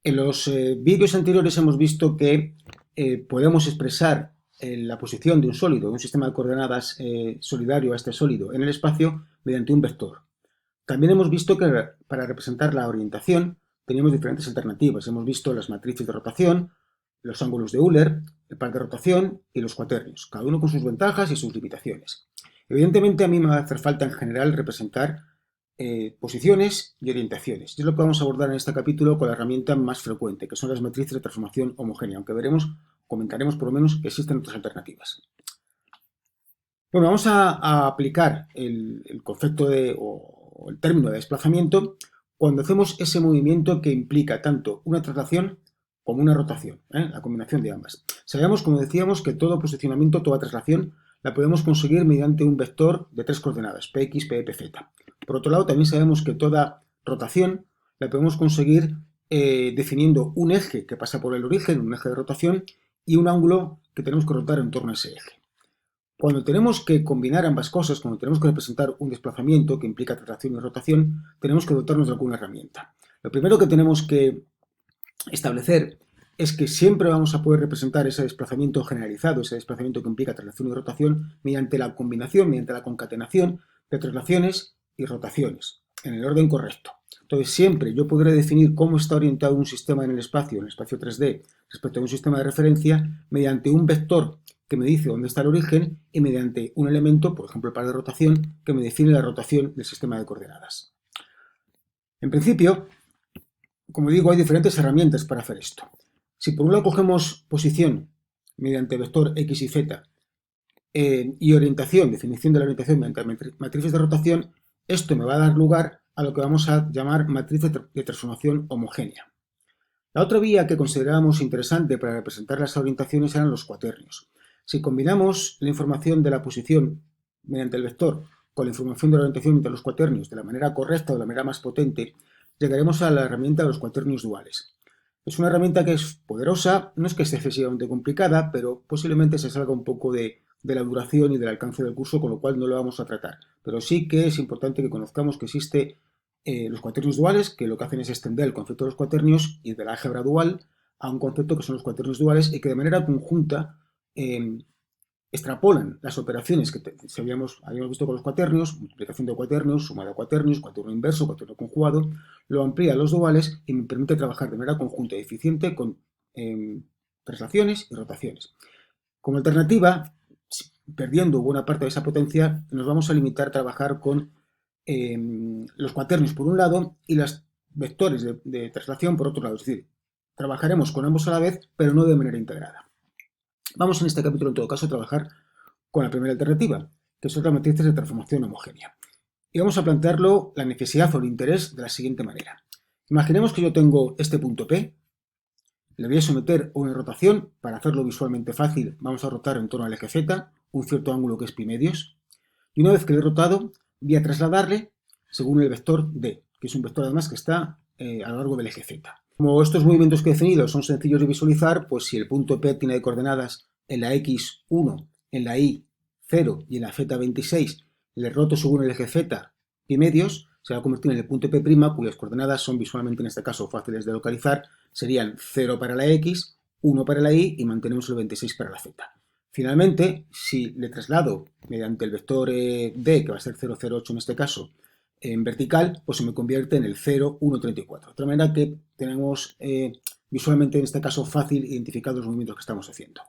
En los vídeos anteriores hemos visto que podemos expresar la posición de un sólido, de un sistema de coordenadas solidario a este sólido en el espacio mediante un vector. También hemos visto que para representar la orientación teníamos diferentes alternativas. Hemos visto las matrices de rotación, los ángulos de Euler, el par de rotación y los cuaternios, cada uno con sus ventajas y sus limitaciones. Evidentemente a mí me va a hacer falta en general representar posiciones y orientaciones. Y es lo que vamos a abordar en este capítulo con la herramienta más frecuente, que son las matrices de transformación homogénea, aunque comentaremos por lo menos que existen otras alternativas. Bueno, vamos a aplicar el concepto o el término de desplazamiento cuando hacemos ese movimiento que implica tanto una traslación como una rotación, la combinación de ambas. Sabemos, como decíamos, que todo posicionamiento, toda traslación, la podemos conseguir mediante un vector de tres coordenadas, px, py, pz. Por otro lado, también sabemos que toda rotación la podemos conseguir definiendo un eje que pasa por el origen, un eje de rotación, y un ángulo que tenemos que rotar en torno a ese eje. Cuando tenemos que combinar ambas cosas, cuando tenemos que representar un desplazamiento que implica traslación y rotación, tenemos que dotarnos de alguna herramienta. Lo primero que tenemos que establecer es que siempre vamos a poder representar ese desplazamiento generalizado, ese desplazamiento que implica traslación y rotación, mediante la combinación, mediante la concatenación de traslaciones y rotaciones, en el orden correcto. Entonces, siempre yo podré definir cómo está orientado un sistema en el espacio 3D, respecto a un sistema de referencia, mediante un vector que me dice dónde está el origen y mediante un elemento, por ejemplo el par de rotación, que me define la rotación del sistema de coordenadas. En principio, como digo, hay diferentes herramientas para hacer esto. Si por un lado cogemos posición mediante vector x y z y orientación, definición de la orientación mediante matrices de rotación, esto me va a dar lugar a lo que vamos a llamar matriz de transformación homogénea. La otra vía que considerábamos interesante para representar las orientaciones eran los cuaternios. Si combinamos la información de la posición mediante el vector con la información de la orientación entre los cuaternios de la manera correcta o de la manera más potente, llegaremos a la herramienta de los cuaternios duales. Es una herramienta que es poderosa, no es que esté excesivamente complicada, pero posiblemente se salga un poco de la duración y del alcance del curso, con lo cual no lo vamos a tratar. Pero sí que es importante que conozcamos que existe los cuaternios duales, que lo que hacen es extender el concepto de los cuaternios y de la álgebra dual a un concepto que son los cuaternios duales y que de manera conjunta extrapolan las operaciones que habíamos visto con los cuaternios, multiplicación de cuaternios, suma de cuaternios, cuaterno inverso, cuaterno conjugado, lo amplía a los duales y me permite trabajar de manera conjunta y eficiente con traslaciones y rotaciones. Como alternativa, perdiendo buena parte de esa potencia, nos vamos a limitar a trabajar con los cuaternios por un lado y los vectores de traslación por otro lado. Es decir, trabajaremos con ambos a la vez, pero no de manera integrada. Vamos en este capítulo, en todo caso, a trabajar con la primera alternativa, que son las matrices de transformación homogénea. Y vamos a plantearlo la necesidad o el interés de la siguiente manera. Imaginemos que yo tengo este punto P, le voy a someter a una rotación. Para hacerlo visualmente fácil, vamos a rotar en torno al eje Z, un cierto ángulo que es pi medios, y una vez que lo he rotado, voy a trasladarle según el vector D, que es un vector además que está a lo largo del eje Z. Como estos movimientos que he definido son sencillos de visualizar, pues si el punto P tiene coordenadas en la X1, en la Y0 y en la Z26, le roto según el eje Z pi medios, se va a convertir en el punto P', cuyas coordenadas son visualmente en este caso fáciles de localizar, serían 0 para la X, 1 para la Y y mantenemos el 26 para la Z. Finalmente, si le traslado mediante el vector D, que va a ser 0,08 en este caso, en vertical, pues se me convierte en el 0,134. De otra manera que tenemos visualmente en este caso fácil identificar los movimientos que estamos haciendo.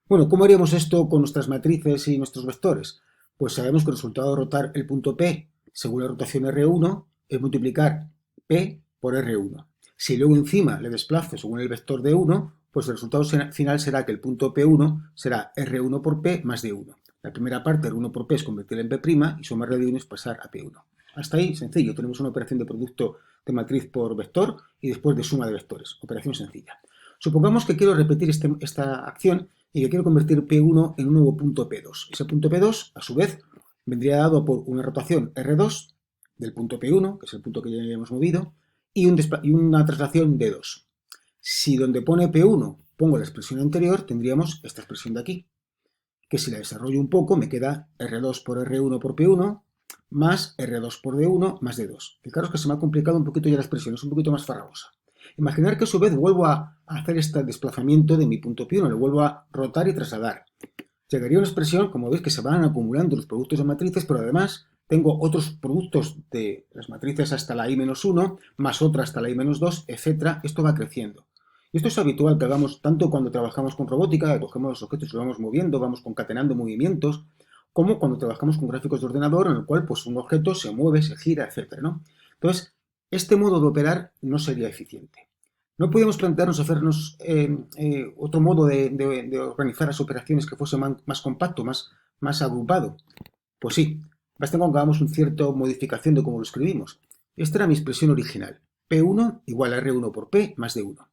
Bueno, ¿cómo haríamos esto con nuestras matrices y nuestros vectores? Pues sabemos que el resultado de rotar el punto P según la rotación R1 es multiplicar P por R1. Si luego encima le desplazo según el vector D1, pues el resultado final será que el punto P1 será R1 por P más D1. La primera parte, R1 por P, es convertirla en P' y sumarle D1 es pasar a P1. Hasta ahí, sencillo. Tenemos una operación de producto de matriz por vector y después de suma de vectores. Operación sencilla. Supongamos que quiero repetir esta acción y que quiero convertir P1 en un nuevo punto P2. Ese punto P2, a su vez, vendría dado por una rotación R2 del punto P1, que es el punto que ya hemos movido, y una traslación D2. Si donde pone P1 pongo la expresión anterior, tendríamos esta expresión de aquí, que si la desarrollo un poco me queda R2 por R1 por P1 más R2 por D1 más D2. Fijaros que se me ha complicado un poquito ya la expresión, es un poquito más farragosa. Imaginar que a su vez vuelvo a hacer este desplazamiento de mi punto P1, lo vuelvo a rotar y trasladar. Llegaría a una expresión, como veis, que se van acumulando los productos de matrices, pero además tengo otros productos de las matrices hasta la i-1, más otra hasta la i-2, etc. Esto va creciendo. Y esto es habitual que hagamos tanto cuando trabajamos con robótica, que cogemos los objetos y los vamos moviendo, vamos concatenando movimientos, como cuando trabajamos con gráficos de ordenador, en el cual pues, un objeto se mueve, se gira, etc., ¿no? Entonces, este modo de operar no sería eficiente. No podíamos plantearnos hacernos otro modo de organizar las operaciones que fuese más compacto, más agrupado. Pues sí, basta con que hagamos una cierta modificación de cómo lo escribimos. Esta era mi expresión original. P1 igual a R1 por P más D1.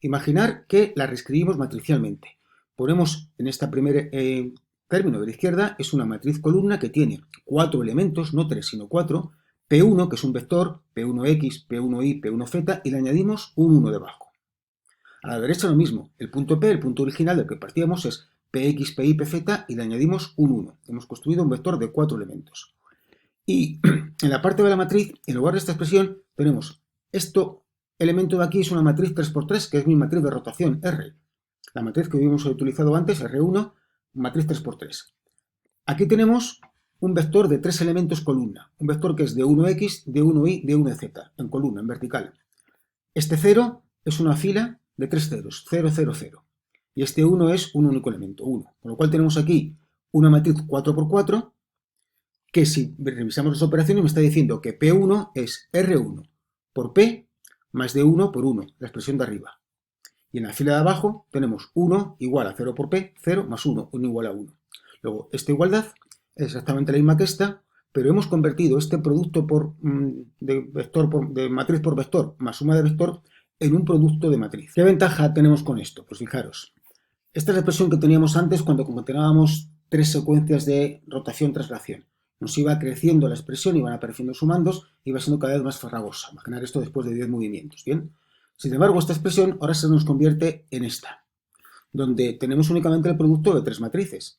Imaginar que la reescribimos matricialmente. Ponemos en este primer término de la izquierda, es una matriz columna que tiene 4 elementos, no 3 sino 4, P1 que es un vector, P1X, P1Y, P1Z y le añadimos un 1 debajo. A la derecha lo mismo, el punto P, el punto original del que partíamos es Px, Py, Pz y le añadimos un 1. Hemos construido un vector de 4 elementos. Y en la parte de la matriz, en lugar de esta expresión, tenemos esto elemento de aquí es una matriz 3×3, que es mi matriz de rotación, R. La matriz que habíamos utilizado antes, R1, matriz 3×3. Aquí tenemos un vector de 3 elementos columna, un vector que es de 1x, de 1y, de 1z, en columna, en vertical. Este 0 es una fila de 3 ceros, 0, 0, 0. Y este 1 es un único elemento, 1. Con lo cual tenemos aquí una matriz 4×4, que si revisamos las operaciones me está diciendo que P1 es R1 por P más D1 por 1, la expresión de arriba. Y en la fila de abajo tenemos 1 igual a 0 por P, 0 más 1, 1 igual a 1. Luego, esta igualdad es exactamente la misma que esta, pero hemos convertido este producto de matriz por vector más suma de vector en un producto de matriz. ¿Qué ventaja tenemos con esto? Pues fijaros, esta es la expresión que teníamos antes cuando concatenábamos 3 secuencias de rotación-traslación. Nos iba creciendo la expresión, iban apareciendo sumandos, iba siendo cada vez más farragosa. Imaginar esto después de 10 movimientos, ¿bien? Sin embargo, esta expresión ahora se nos convierte en esta, donde tenemos únicamente el producto de 3 matrices.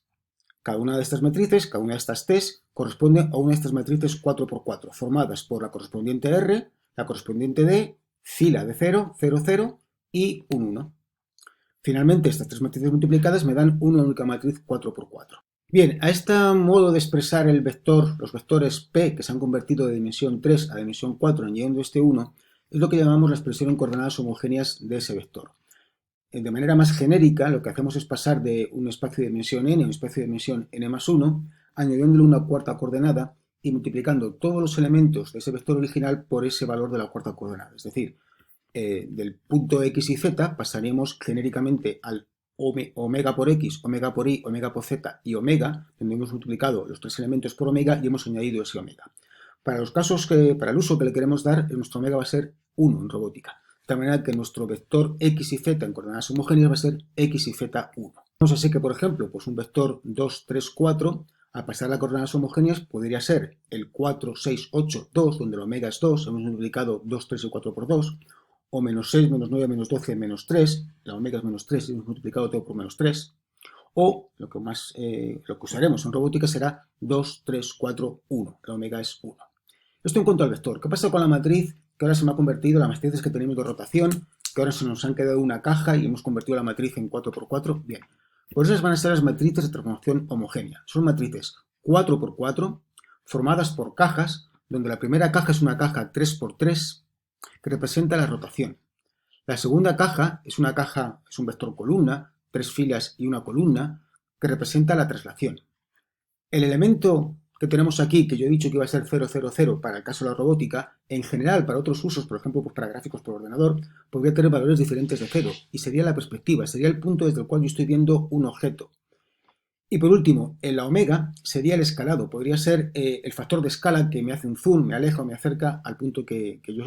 Cada una de estas matrices, cada una de estas T's, corresponde a una de estas matrices 4×4, formadas por la correspondiente R, la correspondiente D, fila de 0, 0, 0 y un 1. Finalmente, estas 3 matrices multiplicadas me dan una única matriz 4×4. Bien, a este modo de expresar el vector, los vectores P que se han convertido de dimensión 3 a dimensión 4 añadiendo este 1, es lo que llamamos la expresión en coordenadas homogéneas de ese vector. De manera más genérica, lo que hacemos es pasar de un espacio de dimensión n a un espacio de dimensión n más 1, añadiéndole una cuarta coordenada y multiplicando todos los elementos de ese vector original por ese valor de la cuarta coordenada. Es decir, del punto x y z pasaríamos genéricamente al omega por x, omega por y, omega por z y omega, donde hemos multiplicado los 3 elementos por omega y hemos añadido ese omega. Para los casos para el uso que le queremos dar, nuestro omega va a ser 1 en robótica. De tal manera que nuestro vector x y z en coordenadas homogéneas va a ser x y z 1. Vamos a decir que, por ejemplo, pues un vector 2, 3, 4, a pasar a coordenadas homogéneas, podría ser el 4, 6, 8, 2, donde el omega es 2, hemos multiplicado 2, 3 y 4 por 2, o menos 6, menos 9, menos 12, menos 3, la omega es menos 3 y hemos multiplicado todo por menos 3, o lo que usaremos en robótica será 2, 3, 4, 1, la omega es 1. Esto en cuanto al vector. ¿Qué pasa con la matriz que ahora se me ha convertido, las matrices que tenemos de rotación, que ahora se nos han quedado una caja y hemos convertido la matriz en 4×4? Bien, pues esas van a ser las matrices de transformación homogénea. Son matrices 4×4 formadas por cajas, donde la primera caja es una caja 3×3 que representa la rotación. La segunda caja es un vector columna, 3 filas y una columna, que representa la traslación. El elemento que tenemos aquí, que yo he dicho que iba a ser 0, 0, 0 para el caso de la robótica, en general para otros usos, por ejemplo pues para gráficos por ordenador, podría tener valores diferentes de 0 y sería la perspectiva, sería el punto desde el cual yo estoy viendo un objeto. Y por último, en la omega sería el escalado, podría ser el factor de escala que me hace un zoom, me aleja o me acerca al punto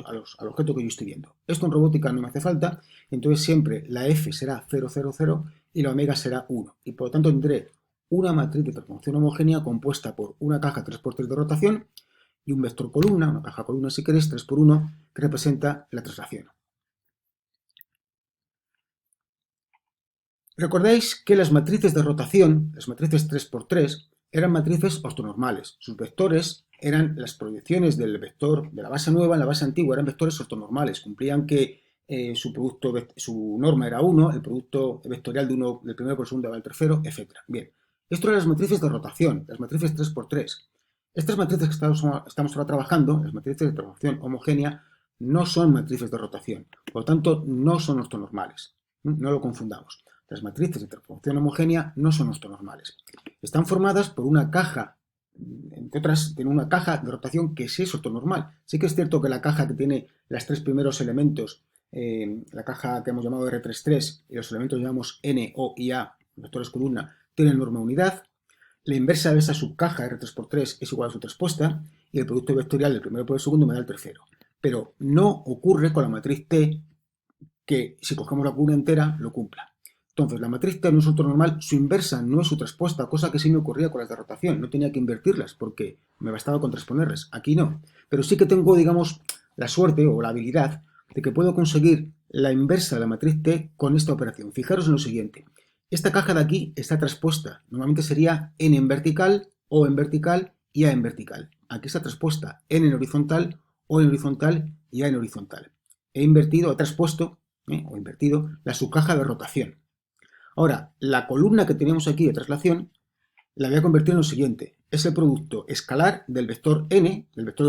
al objeto que yo estoy viendo. Esto en robótica no me hace falta, entonces siempre la f será 0, 0, 0 y la omega será 1. Y por lo tanto tendré una matriz de transformación homogénea compuesta por una caja 3×3 de rotación y un vector columna, una caja columna si queréis, 3×1, que representa la traslación. Recordáis que las matrices de rotación, las matrices 3×3, eran matrices ortonormales. Sus vectores eran las proyecciones del vector de la base nueva en la base antigua, eran vectores ortonormales, cumplían que su norma era 1, el producto vectorial del primero por el segundo va al tercero, etc. Bien, esto eran las matrices de rotación, las matrices 3×3. Estas matrices que estamos ahora trabajando, las matrices de transformación homogénea, no son matrices de rotación, por lo tanto no son ortonormales. No lo confundamos. Las matrices de transformación homogénea no son ortonormales. Están formadas por una caja, entre otras, tiene una caja de rotación que sí es ortonormal. Sí que es cierto que la caja que tiene los tres primeros elementos, la caja que hemos llamado R33 y los elementos que llamamos N, O y A, vectores columna, tienen norma unidad. La inversa de esa subcaja R3×3 es igual a su traspuesta y el producto vectorial del primero por el segundo me da el tercero. Pero no ocurre con la matriz T, que si cogemos la columna entera lo cumpla. Entonces, la matriz T no es ortonormal, su inversa no es su traspuesta, cosa que sí me ocurría con las de rotación. No tenía que invertirlas porque me bastaba con transponerlas. Aquí no. Pero sí que tengo, digamos, la suerte o la habilidad de que puedo conseguir la inversa de la matriz T con esta operación. Fijaros en lo siguiente. Esta caja de aquí está traspuesta. Normalmente sería N en vertical, O en vertical y A en vertical. Aquí está traspuesta N en horizontal, O en horizontal y A en horizontal. He traspuesto o invertido la subcaja de rotación. Ahora, la columna que tenemos aquí de traslación la voy a convertir en lo siguiente. Es el producto escalar del vector n, el vector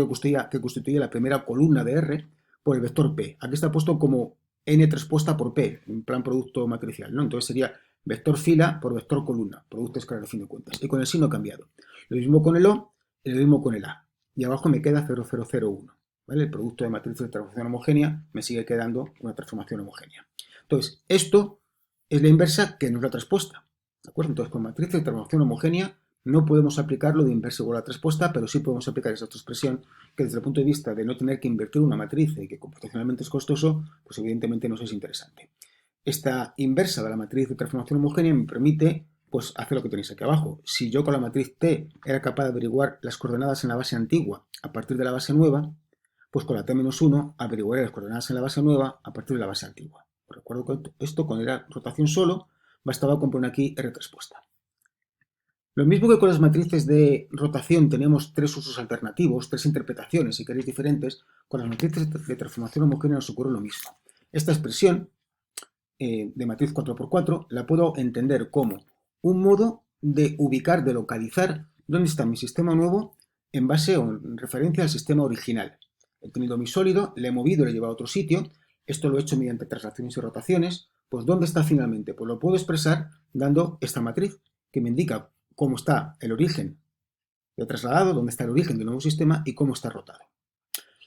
que constituye la primera columna de R, por el vector p. Aquí está puesto como n traspuesta por p, en plan producto matricial, ¿no? Entonces sería vector fila por vector columna, producto escalar a fin de cuentas. Y con el signo cambiado. Lo mismo con el O y lo mismo con el A. Y abajo me queda 0001. ¿Vale? El producto de matriz de transformación homogénea me sigue quedando una transformación homogénea. Entonces, esto es la inversa que no es la traspuesta. ¿De acuerdo? Entonces, con matriz de transformación homogénea no podemos aplicar lo de inversa igual a traspuesta, pero sí podemos aplicar esa otra expresión que desde el punto de vista de no tener que invertir una matriz y que computacionalmente es costoso, pues evidentemente nos es interesante. Esta inversa de la matriz de transformación homogénea me permite pues hacer lo que tenéis aquí abajo. Si yo con la matriz T era capaz de averiguar las coordenadas en la base antigua a partir de la base nueva, pues con la T-1 averiguaré las coordenadas en la base nueva a partir de la base antigua. Os recuerdo que esto con la rotación solo bastaba con poner aquí R traspuesta. Lo mismo que con las matrices de rotación tenemos tres usos alternativos, tres interpretaciones, si queréis, diferentes, con las matrices de transformación homogénea nos ocurre lo mismo. Esta expresión de matriz 4×4 la puedo entender como un modo de ubicar, de localizar dónde está mi sistema nuevo en base o en referencia al sistema original. He tenido mi sólido, le he movido, le he llevado a otro sitio, esto lo he hecho mediante traslaciones y rotaciones, pues ¿dónde está finalmente? Pues lo puedo expresar dando esta matriz que me indica cómo está el origen de trasladado, dónde está el origen del nuevo sistema y cómo está rotado.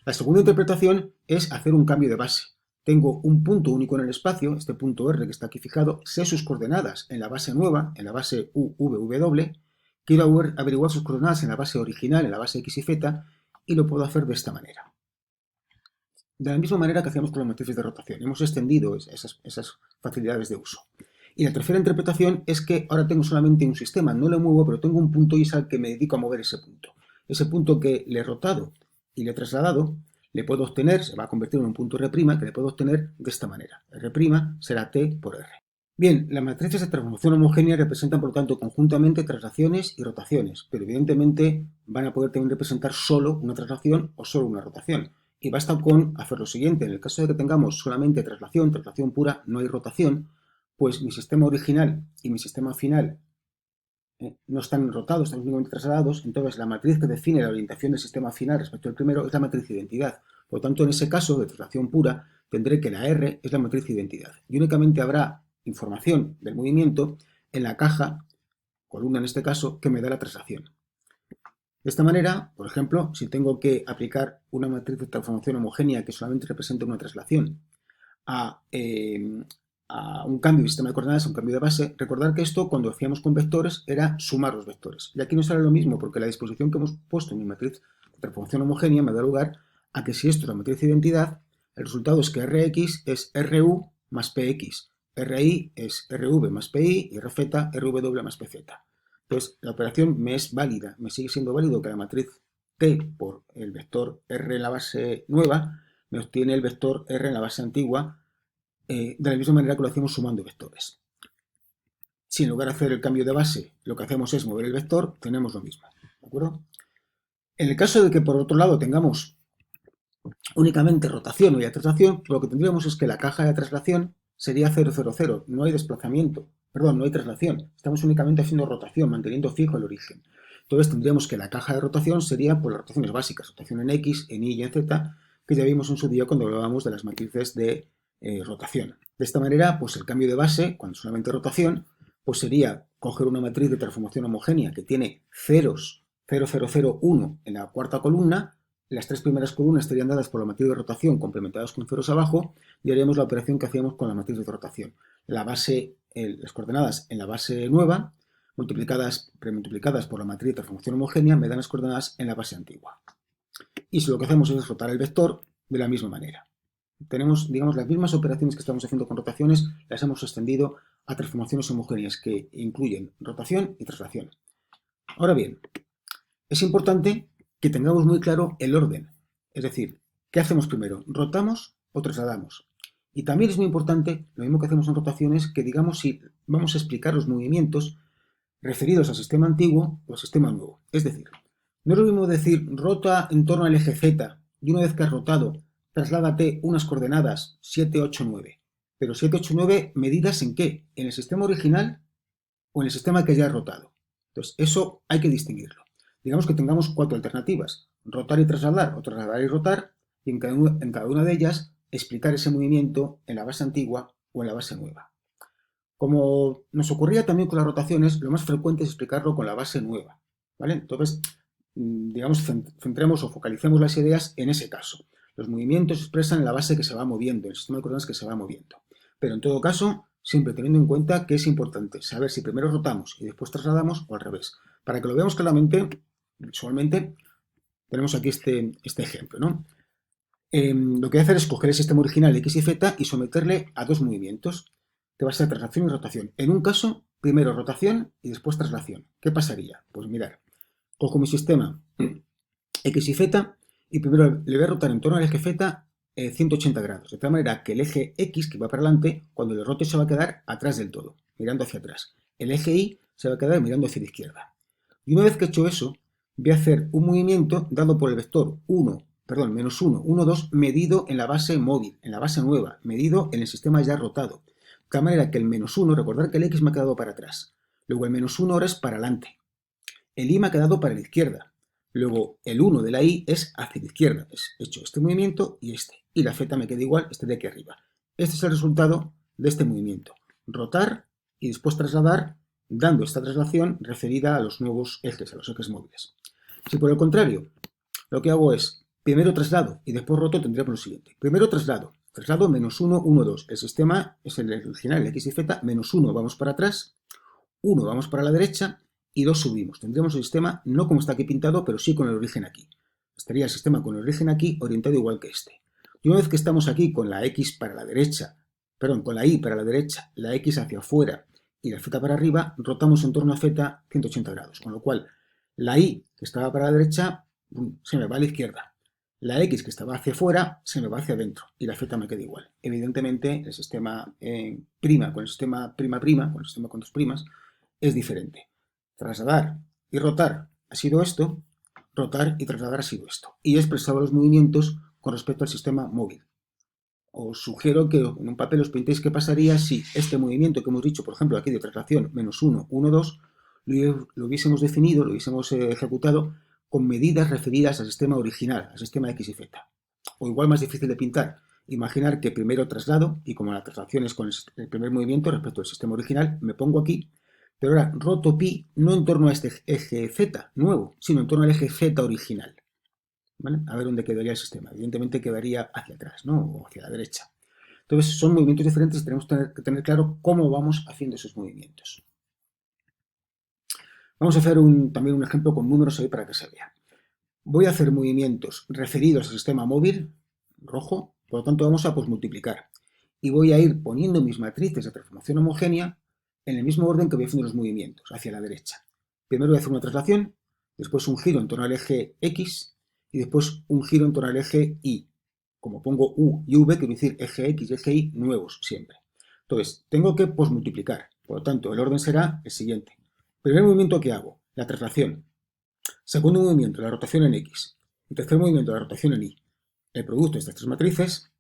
La segunda interpretación es hacer un cambio de base. Tengo un punto único en el espacio, este punto R que está aquí fijado, sé sus coordenadas en la base nueva, en la base UVW, quiero averiguar sus coordenadas en la base original, en la base X y Z, y lo puedo hacer de esta manera. De la misma manera que hacíamos con las matrices de rotación. Hemos extendido esas facilidades de uso. Y la tercera interpretación es que ahora tengo solamente un sistema, no lo muevo, pero tengo un punto y es al que me dedico a mover ese punto. Ese punto que le he rotado y le he trasladado, le puedo obtener, se va a convertir en un punto R', que le puedo obtener de esta manera. R' será T por R. Bien, las matrices de transformación homogénea representan, por lo tanto, conjuntamente traslaciones y rotaciones, pero evidentemente van a poder también representar solo una traslación o solo una rotación. Y basta con hacer lo siguiente, en el caso de que tengamos solamente traslación pura, no hay rotación, pues mi sistema original y mi sistema final no están rotados, están únicamente trasladados, entonces la matriz que define la orientación del sistema final respecto al primero es la matriz de identidad. Por lo tanto, en ese caso de traslación pura, tendré que la R es la matriz de identidad. Y únicamente habrá información del movimiento en la caja, columna en este caso, que me da la traslación. De esta manera, por ejemplo, si tengo que aplicar una matriz de transformación homogénea que solamente representa una traslación a un cambio de sistema de coordenadas, a un cambio de base, recordar que esto cuando hacíamos con vectores era sumar los vectores. Y aquí no sale lo mismo porque la disposición que hemos puesto en mi matriz de transformación homogénea me da lugar a que si esto es la matriz de identidad, el resultado es que Rx es Ru más Px, Ri es Rv más Pi y Rz Rw más Pz. Entonces la operación me es válida, me sigue siendo válido que la matriz T por el vector R en la base nueva me obtiene el vector R en la base antigua de la misma manera que lo hacemos sumando vectores. Si en lugar de hacer el cambio de base lo que hacemos es mover el vector, tenemos lo mismo. ¿De acuerdo? En el caso de que por otro lado tengamos únicamente rotación o ya traslación, lo que tendríamos es que la caja de traslación sería 0, 0, 0. No hay desplazamiento, perdón, no hay traslación. Estamos únicamente haciendo rotación, manteniendo fijo el origen. Entonces tendríamos que la caja de rotación sería por las rotaciones básicas, rotación en X, en Y y en Z, que ya vimos en su día cuando hablábamos de las matrices de rotación. De esta manera, pues el cambio de base, cuando solamente rotación, pues sería coger una matriz de transformación homogénea que tiene ceros 0, 0, 0, 1 en la cuarta columna. Las tres primeras columnas estarían dadas por la matriz de rotación complementadas con ceros abajo y haríamos la operación que hacíamos con la matriz de rotación. Las coordenadas en la base nueva, premultiplicadas por la matriz de transformación homogénea, me dan las coordenadas en la base antigua. Y si lo que hacemos es rotar el vector de la misma manera. Tenemos, digamos, las mismas operaciones que estamos haciendo con rotaciones, las hemos extendido a transformaciones homogéneas que incluyen rotación y traslación. Ahora bien, es importante que tengamos muy claro el orden. Es decir, ¿qué hacemos primero? ¿Rotamos o trasladamos? Y también es muy importante, lo mismo que hacemos en rotaciones, que digamos si vamos a explicar los movimientos referidos al sistema antiguo o al sistema nuevo. Es decir, no es lo mismo decir rota en torno al eje Z y una vez que has rotado, trasládate unas coordenadas 7, 8, 9. Pero 7, 8, 9, ¿medidas en qué? ¿En el sistema original o en el sistema que ya has rotado? Entonces, eso hay que distinguirlo. Digamos que tengamos cuatro alternativas, rotar y trasladar o trasladar y rotar, y en cada una de ellas explicar ese movimiento en la base antigua o en la base nueva. Como nos ocurría también con las rotaciones, lo más frecuente es explicarlo con la base nueva, ¿vale? Entonces, digamos, centremos o focalicemos las ideas en ese caso. Los movimientos se expresan en la base que se va moviendo, en el sistema de coordenadas que se va moviendo. Pero en todo caso, siempre teniendo en cuenta que es importante saber si primero rotamos y después trasladamos o al revés. Para que lo veamos claramente, visualmente, tenemos aquí este ejemplo, ¿no? Lo que voy a hacer es coger el sistema original X y Z y someterle a dos movimientos, que va a ser traslación y rotación. En un caso, primero rotación y después traslación. ¿Qué pasaría? Pues mirar, cojo mi sistema X y Z y primero le voy a rotar en torno al eje Z 180 grados, de tal manera que el eje X, que va para adelante, cuando le rote se va a quedar atrás del todo, mirando hacia atrás. El eje Y se va a quedar mirando hacia la izquierda. Y una vez que he hecho eso, voy a hacer un movimiento dado por el vector menos 1, 1, 2, medido en la base móvil, en la base nueva, medido en el sistema ya rotado. De tal manera que el menos 1, recordar que el X me ha quedado para atrás. Luego el menos 1 ahora es para adelante. El Y me ha quedado para la izquierda. Luego el 1 de la Y es hacia la izquierda. He hecho este movimiento y este. Y la Z me queda igual, este de aquí arriba. Este es el resultado de este movimiento. Rotar y después trasladar, dando esta traslación referida a los nuevos ejes, a los ejes móviles. Si por el contrario, lo que hago es, primero traslado y después roto, tendríamos lo siguiente. Primero traslado menos 1, 1, 2. El sistema es el original, el X y Z, menos 1 vamos para atrás, 1 vamos para la derecha y 2 subimos. Tendríamos el sistema no como está aquí pintado, pero sí con el origen aquí. Estaría el sistema con el origen aquí orientado igual que este. Y una vez que estamos aquí con la X para la derecha, perdón, con la Y para la derecha, la X hacia afuera y la Z para arriba, rotamos en torno a Z 180 grados. Con lo cual, la Y que estaba para la derecha se me va a la izquierda. La X que estaba hacia afuera se me va hacia adentro y la Z me queda igual. Evidentemente, el sistema prima con el sistema prima prima, con el sistema con dos primas, es diferente. Trasladar y rotar ha sido esto, rotar y trasladar ha sido esto. Y he expresado los movimientos con respecto al sistema móvil. Os sugiero que en un papel os pintéis qué pasaría si este movimiento que hemos dicho, por ejemplo, aquí de traslación menos 1, 1, 2, lo hubiésemos definido, lo hubiésemos ejecutado con medidas referidas al sistema original, al sistema X y Z. O igual más difícil de pintar, imaginar que primero traslado, y como la traslación es con el primer movimiento respecto al sistema original, me pongo aquí, pero ahora roto pi no en torno a este eje Z nuevo, sino en torno al eje Z original. ¿Vale? A ver dónde quedaría el sistema. Evidentemente quedaría hacia atrás, ¿no? O hacia la derecha. Entonces son movimientos diferentes y tenemos que tener claro cómo vamos haciendo esos movimientos. Vamos a hacer también un ejemplo con números ahí para que se vea. Voy a hacer movimientos referidos al sistema móvil, rojo, por lo tanto vamos a multiplicar. Y voy a ir poniendo mis matrices de transformación homogénea en el mismo orden que voy haciendo los movimientos, hacia la derecha. Primero voy a hacer una traslación, después un giro en torno al eje X y después un giro en torno al eje Y. Como pongo U y V, quiero decir eje X y eje Y nuevos siempre. Entonces, tengo que multiplicar. Por lo tanto, el orden será el siguiente. Primer movimiento que hago, la traslación. Segundo movimiento, la rotación en X. Y tercer movimiento, la rotación en Y. el producto de estas tres matrices,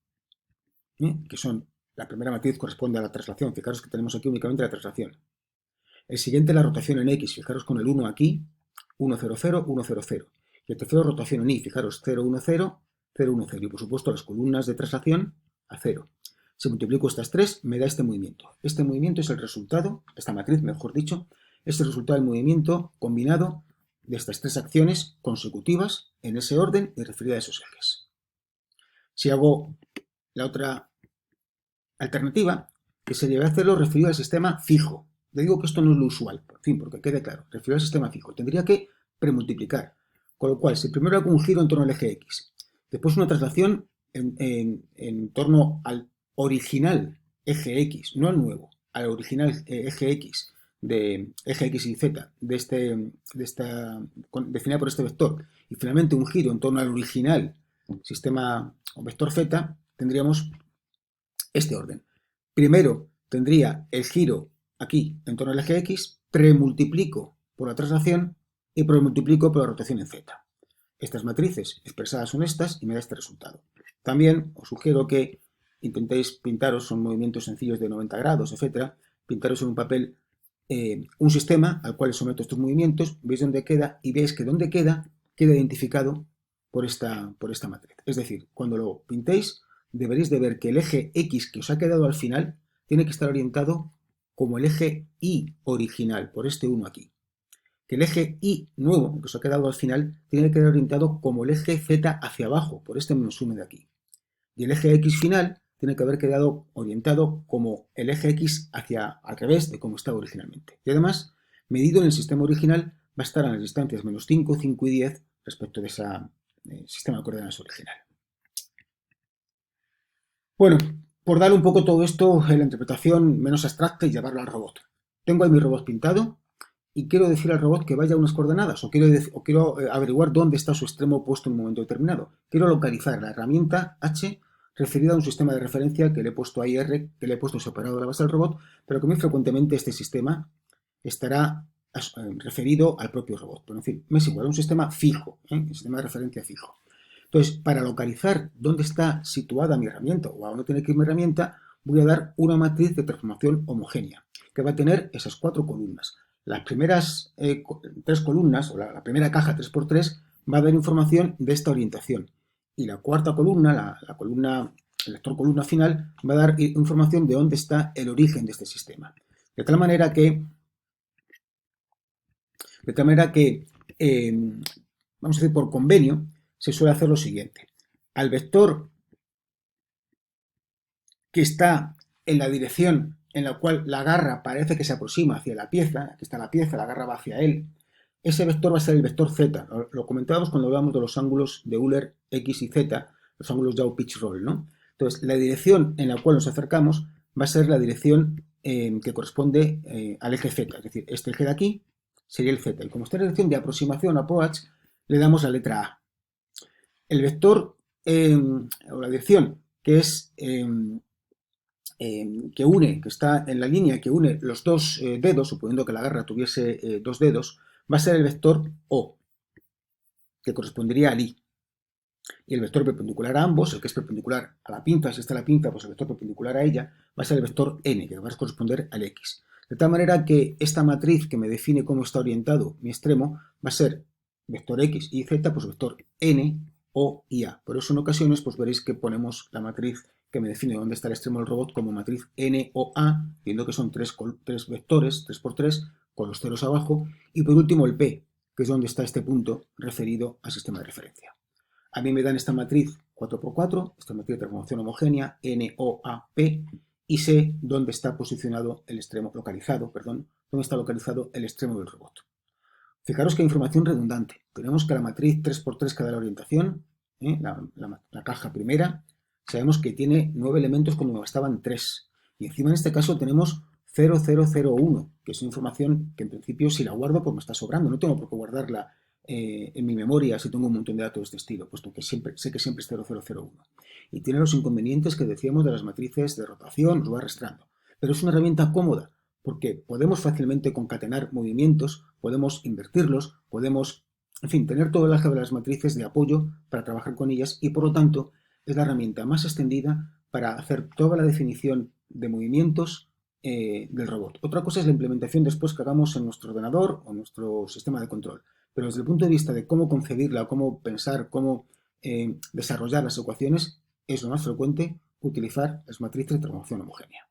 que son, la primera matriz corresponde a la traslación, fijaros que tenemos aquí únicamente la traslación. El siguiente la rotación en X, fijaros con el 1 aquí, 1, 0, 0, 1, 0, 0. Y el tercero rotación en Y, fijaros 0, 1, 0, 0, 1, 0. Y por supuesto las columnas de traslación a 0. Si multiplico estas tres, me da este movimiento. Este movimiento es el resultado, esta matriz, mejor dicho, es el resultado del movimiento combinado de estas tres acciones consecutivas en ese orden y referida a esos ejes. Si hago la otra alternativa, que sería hacerlo referido al sistema fijo. Le digo que esto no es lo usual, por fin, porque quede claro, referido al sistema fijo. Tendría que premultiplicar, con lo cual, si primero hago un giro en torno al eje X, después una traslación en torno al original eje X, no al nuevo, al original eje X, de eje X y Z, definida por este vector, y finalmente un giro en torno al original sistema o vector Z, tendríamos este orden. Primero tendría el giro aquí en torno al eje X, premultiplico por la traslación y premultiplico por la rotación en Z. Estas matrices expresadas son estas y me da este resultado. También os sugiero que intentéis pintaros, son movimientos sencillos de 90 grados, etcétera, pintaros en un papel un sistema al cual someto estos movimientos, veis dónde queda y veis que dónde queda identificado por esta matriz. Es decir, cuando lo pintéis, deberéis de ver que el eje X que os ha quedado al final tiene que estar orientado como el eje Y original, por este 1 aquí. Que el eje Y nuevo que os ha quedado al final tiene que quedar orientado como el eje Z hacia abajo, por este -1 de aquí. Y el eje X final tiene que haber quedado orientado como el eje X hacia al revés de como estaba originalmente. Y además, medido en el sistema original, va a estar a las distancias -5, 5 y 10 respecto de ese sistema de coordenadas original. Bueno, por dar un poco todo esto en la interpretación menos abstracta y llevarlo al robot. Tengo ahí mi robot pintado y quiero decir al robot que vaya a unas coordenadas o quiero averiguar dónde está su extremo opuesto en un momento determinado. Quiero localizar la herramienta H referida a un sistema de referencia que le he puesto ahí R, que le he puesto separado de la base del robot, pero que muy frecuentemente este sistema estará referido al propio robot. Pero en fin, me es igual, un sistema fijo, un sistema de referencia fijo. Entonces, para localizar dónde está situada mi herramienta o a dónde tiene que ir mi herramienta, voy a dar una matriz de transformación homogénea, que va a tener esas 4 columnas. Las primeras 3 columnas, o la primera caja 3×3, va a dar información de esta orientación. Y la cuarta columna, el vector columna final, va a dar información de dónde está el origen de este sistema. De tal manera que vamos a decir, por convenio, se suele hacer lo siguiente. Al vector que está en la dirección en la cual la garra parece que se aproxima hacia la pieza, aquí está la pieza, la garra va hacia él, ese vector va a ser el vector Z. Lo comentábamos cuando hablábamos de los ángulos de Euler X y Z, los ángulos Yaw-Pitch-Roll, ¿no? Entonces, la dirección en la cual nos acercamos va a ser la dirección que corresponde al eje Z, es decir, este eje de aquí sería el Z. Y como está en la dirección de aproximación, approach, le damos la letra A. El vector o la dirección que es que está en la línea que une los dos dedos, suponiendo que la garra tuviese 2 dedos, va a ser el vector O, que correspondería al I. Y el vector perpendicular a ambos, el que es perpendicular a la pinza, si está la pinza, pues el vector perpendicular a ella, va a ser el vector N, que va a corresponder al X. De tal manera que esta matriz que me define cómo está orientado mi extremo va a ser vector X y Z, pues vector N, O y A. Por eso en ocasiones pues veréis que ponemos la matriz que me define dónde está el extremo del robot como matriz N o A, viendo que son 3 vectores, 3×3, con los ceros abajo, y por último el P, que es donde está este punto referido al sistema de referencia. A mí me dan esta matriz 4×4, esta matriz de transformación homogénea, NOAP, y sé dónde está posicionado el extremo, dónde está localizado el extremo del robot. Fijaros que hay información redundante. Tenemos que la matriz 3×3 que da la orientación, la caja primera, sabemos que tiene 9 elementos cuando me bastaban 3. Y encima en este caso tenemos 0001, que es una información que en principio si la guardo pues me está sobrando, no tengo por qué guardarla en mi memoria si tengo un montón de datos de este estilo, puesto que sé que siempre es 0001. Y tiene los inconvenientes que decíamos de las matrices de rotación, nos va arrastrando. Pero es una herramienta cómoda, porque podemos fácilmente concatenar movimientos, podemos invertirlos, podemos, en fin, tener todo el álgebra de las matrices de apoyo para trabajar con ellas y por lo tanto es la herramienta más extendida para hacer toda la definición de movimientos del robot. Otra cosa es la implementación después que hagamos en nuestro ordenador o en nuestro sistema de control. Pero desde el punto de vista de cómo concebirla, cómo pensar, cómo desarrollar las ecuaciones, es lo más frecuente utilizar las matrices de transformación homogénea.